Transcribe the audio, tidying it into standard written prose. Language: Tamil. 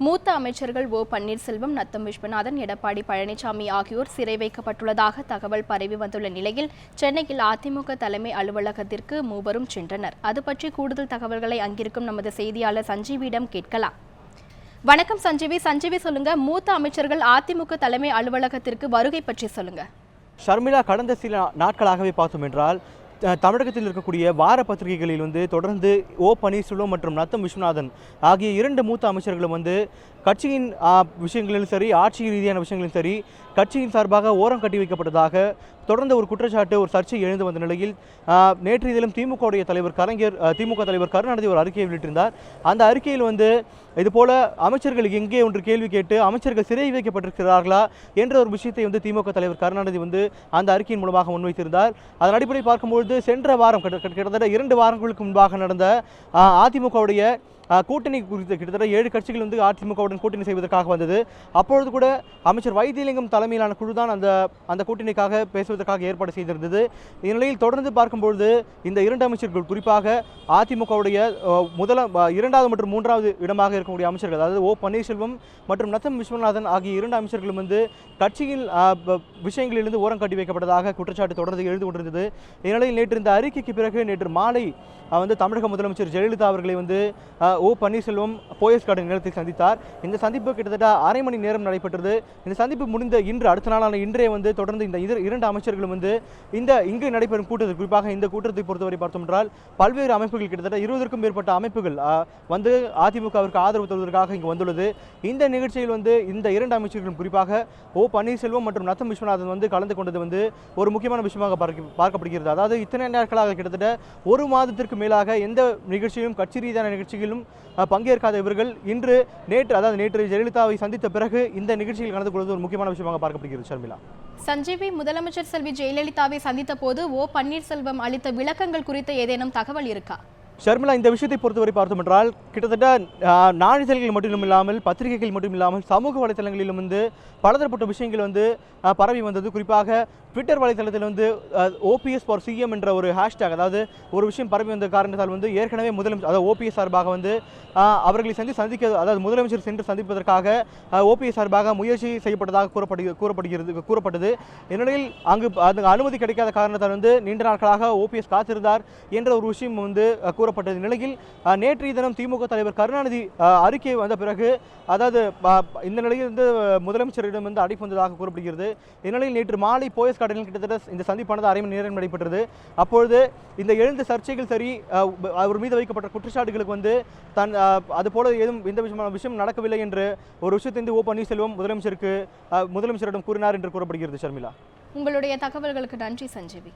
மூத்த அமைச்சர்கள் ஓ பன்னீர்செல்வம், நத்தம் விஸ்வநாதன், எடப்பாடி பழனிசாமி ஆகியோர் சிறை வைக்கப்பட்டுள்ளதாக தகவல் பரவி வந்துள்ள நிலையில் சென்னையில் அதிமுக தலைமை அலுவலகத்திற்கு மூவரும் சென்றனர். அது பற்றி கூடுதல் தகவல்களை அங்கிருக்கும் நமது செய்தியாளர் சஞ்சீவியிடம் கேட்கலாம். வணக்கம் சஞ்சீவி, சொல்லுங்க. மூத்த அமைச்சர்கள் அதிமுக தலைமை அலுவலகத்திற்கு வருகை பற்றி சொல்லுங்க. ஷர்மிளா, கடந்த சில நாட்களாகவே பார்த்தோம் என்றால் தமிழகத்தில் இருக்கக்கூடிய வார பத்திரிகைகளில் தொடர்ந்து ஓ பன்னீர்செல்வம் மற்றும் நத்தம் விஸ்வநாதன் ஆகிய இரண்டு மூத்த அமைச்சர்களும் கட்சியின் விஷயங்களிலும் சரி, ஆட்சி ரீதியான விஷயங்களிலும் சரி, கட்சியின் சார்பாக ஓரம் கட்டி வைக்கப்பட்டதாக தொடர்ந்து ஒரு குற்றச்சாட்டு, ஒரு சர்ச்சை எழுந்து வந்த நிலையில் நேற்று தினம் திமுக தலைவர் கருணாநிதி ஒரு அறிக்கையை வெளியிட்டிருந்தார். அந்த அறிக்கையில் இதுபோல அமைச்சர்கள் எங்கே ஒன்று கேள்வி கேட்டு அமைச்சர்கள் சிறை வைக்கப்பட்டிருக்கிறார்களா என்ற ஒரு விஷயத்தை திமுக தலைவர் கருணாநிதி அந்த அறிக்கையின் மூலமாக முன்வைத்திருந்தார். அதன் அடிப்படையில் பார்க்கும்போது சென்ற வாரம் கிட்டத்தட்ட 2 வாரங்களுக்கு முன்பாக நடந்த அதிமுகவுடைய கூட்டணி குறித்து கிட்டத்தட்ட 7 கட்சிகள் அதிமுகவுடன் கூட்டணி செய்வதற்காக வந்தது. அப்பொழுது கூட அமைச்சர் வைத்திலிங்கம் தலைமையிலான குழு தான் அந்த கூட்டணிக்காக பேசுவதற்காக ஏற்பாடு செய்திருந்தது. இந்நிலையில் தொடர்ந்து பார்க்கும்பொழுது இந்த 2 அமைச்சர்கள், குறிப்பாக அதிமுகவுடைய 2வது மற்றும் 3வது இடமாக இருக்கக்கூடிய அமைச்சர்கள், அதாவது ஓ பன்னீர்செல்வம் மற்றும் நத்தம் விஸ்வநாதன் ஆகிய 2 அமைச்சர்களும் கட்சியின் விஷயங்களிலிருந்து ஓரம் கட்டி வைக்கப்பட்டதாக குற்றச்சாட்டு தொடர்ந்து எழுந்து கொண்டிருந்தது. இந்நிலையில் நேற்று இந்த அறிக்கைக்கு பிறகு நேற்று மாலை தமிழக முதலமைச்சர் ஜெயலலிதா அவர்களை ஓ பன்னீர்செல்வம் போயஸ் கார்டன் நிலையத்தில் சந்தித்தார். இந்த சந்திப்பு கிட்டத்தட்ட அரை மணி நேரம் நடைபெற்றது. இந்த சந்திப்பு முடிந்த இன்று அடுத்த நாளான இன்றே தொடர்ந்து இந்த 2 அமைச்சர்களும் இங்கு நடைபெறும் கூட்டத்தில், குறிப்பாக இந்த கூட்டத்தை பொறுத்தவரை பார்த்தோம் என்றால் பல்வேறு அமைப்புகள், கிட்டத்தட்ட 20க்கும் மேற்பட்ட அமைப்புகள் அதிமுகவிற்கு ஆதரவு தருவதற்காக இங்கு வந்துள்ளது. இந்த நிகழ்ச்சியில் இந்த 2 அமைச்சர்களும், குறிப்பாக ஓ பன்னீர்செல்வம் மற்றும் நத்தம் விஸ்வநாதன் கலந்து கொண்டது ஒரு முக்கியமான விஷயமாக பார்க்கப்படுகிறது. அதாவது இத்தனை நாட்களாக கிட்டத்தட்ட 1 மாதத்திற்கு மேலாக எந்த நிகழ்ச்சியிலும், கட்சி ரீதியான நிகழ்ச்சிகளிலும் பங்கேற்காத இவர்கள் நேற்று ஜெயலலிதாவை சந்தித்த பிறகு இந்த நிகழ்ச்சியில் கலந்து கொள்வது ஒரு முக்கியமான விஷயமாக பார்க்கப்படுகிறது. ஷர்மிளா, சஞ்சீவி, முதலமைச்சர் செல்வி ஜெயலலிதாவை சந்தித்த போது ஓ பன்னீர்செல்வம் அளித்த விளக்கங்கள் குறித்த ஏதேனும் தகவல் இருக்கா? ஷர்மிளா, இந்த விஷயத்தை பொறுத்தவரை பார்த்தோம் என்றால் கிட்டத்தட்ட நாளிதழ்கள் மட்டும் இல்லாமல், பத்திரிகைகள் மட்டும் இல்லாமல், சமூக வலைதளங்களிலும் பலதரப்பட்ட விஷயங்கள் பரவி வந்தது. குறிப்பாக ட்விட்டர் வலைதளத்தில் ஓபிஎஸ் ஃபார் சிஎம் என்ற ஒரு ஹேஷ்டேக், அதாவது ஒரு விஷயம் பரவி வந்த காரணத்தால் ஏற்கனவே முதலமைச்சர், அதாவது ஓபிஎஸ் சார்பாக அவர்களை சந்திக்க, அதாவது முதலமைச்சர் சென்று சந்திப்பதற்காக ஓபிஎஸ் சார்பாக முயற்சி செய்யப்பட்டதாக கூறப்பட்டது. இந்நிலையில் அங்கு அனுமதி கிடைக்காத காரணத்தால் நீண்ட நாட்களாக ஓபிஎஸ் காத்திருந்தார் என்ற ஒரு விஷயம் கூறப்பட்டது. நிலையில் நேற்றைய தினம் திமுக தலைவர் கருணாநிதி அறிக்கை வந்த பிறகு, அதாவது இந்த நிலையில் முதலமைச்சரிடம் அழைப்பு வந்ததாக கூறப்படுகிறது. இந்நிலையில் நேற்று மாலை போயஸ் கார்டனில் கிட்டத்தட்ட இந்த சந்திப்பானது அரை மணி நேரம் நடைபெற்றது. அப்பொழுது இந்த எழுந்த சர்ச்சைகள் சரி, அவர் மீது வைக்கப்பட்ட குற்றச்சாட்டுகளுக்கு அதுபோல எந்த விஷயம் நடக்கவில்லை என்று ஒரு விஷயத்தை ஓ பன்னீர்செல்வம் முதலமைச்சரிடம் கூறினார் என்று கூறப்படுகிறது. ஷர்மிளா, உங்களுடைய தகவல்களுக்கு நன்றி சஞ்சீவி.